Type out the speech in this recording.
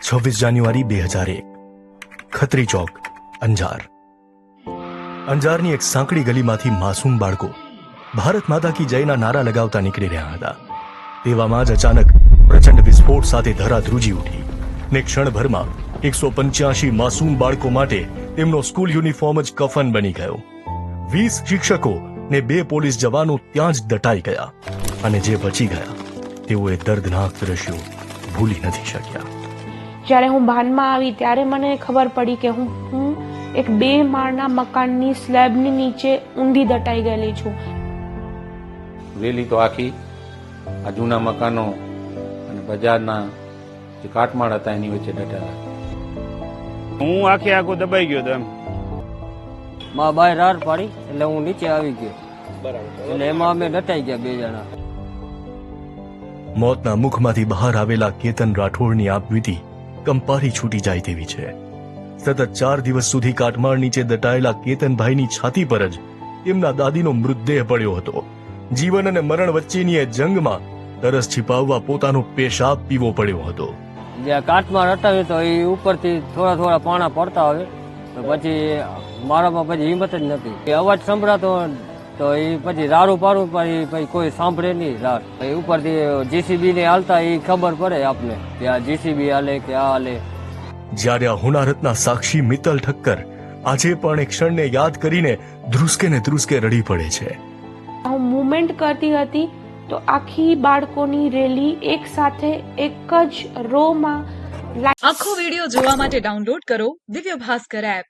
26 જાન્યુઆરી 2001 ખત્રી ચોક અંજાર। અંજારની એક સાંકડી ગલીમાંથી માસૂમ બાળકો ભારત માતા કી જયના નારા લગાવતા નીકળી રહ્યા હતા। તેવામાં જ અચાનક પ્રચંડ વિસ્ફોટ સાથે ધરા ધ્રુજી ઉઠી ને ક્ષણભરમાં 185 માસૂમ બાળકો માટે તેમનો સ્કૂલ યુનિફોર્મ જ કફન બની ગયો। 20 શિક્ષકો ને 2 પોલીસ જવાનો ત્યાં જ દટાઈ ગયા અને જે બચી ગયા તેઓએ દર્દનાક દ્રશ્યો ભૂલી નથી શક્યા। જ્યારે હું ભાનમાં આવી ત્યારે મને ખબર પડી કે હું એક 2 માળના મકાનની સ્લેબની નીચે ઊંધી દટાઈ ગયેલી છું। રેલી તો આખી આ જૂના મકાનો અને બજારના જે કાટમાળ હતા એની વચ્ચે દટાયેલા। હું આખો દબાઈ ગયો હતો એમ। માં બહાર રાડ પાડી એટલે હું નીચે આવી ગયો, એટલે એમાં અમે દટાઈ ગયા 2 જણા। મોતના મુખમાંથી બહાર આવેલા કેતન રાઠોડની આપવીતી કંપારી છૂટી જાય તેવી છે। સતત 4 દિવસ સુધી કાટમાળ નીચે દટાયેલા કેતનભાઈની છાતી પર જ તેમના દાદીનો મૃતદેહ પડ્યો હતો। જીવન અને મરણ વચ્ચેની એ જંગમાં તરસ छिपाવવા પોતાનો પેશાબ પીવો પડ્યો હતો। જ્યાં કાટમાળ હટાવી તો એ ઉપરથી થોડા પાણા પડતા આવે તો પછી મારામાં પછી હિંમત જ નથી। એ અવાજ સંભળાતો તો એ પછી રાડું પાડું પછી કોઈ સાંભળે નહીં રાડ। એ ઉપરથી જીસીબી ને હાલતા એ ખબર પડે આપને કે આ જીસીબી હાલે કે આ હાલે। જ્યારે આ હોનારતના સાક્ષી મિત્તલ ઠક્કર આજે પણ એ ક્ષણને યાદ કરીને ધ્રુસકે ને ધ્રુસકે રડી પડે છે। હું મૂવમેન્ટ કરતી હતી તો આખી બાળકોની રેલી એક સાથે એક જ રોમાં આખો વિડિયો જોવા માટે ડાઉનલોડ કરો દિવ્ય ભાસ્કર એપ।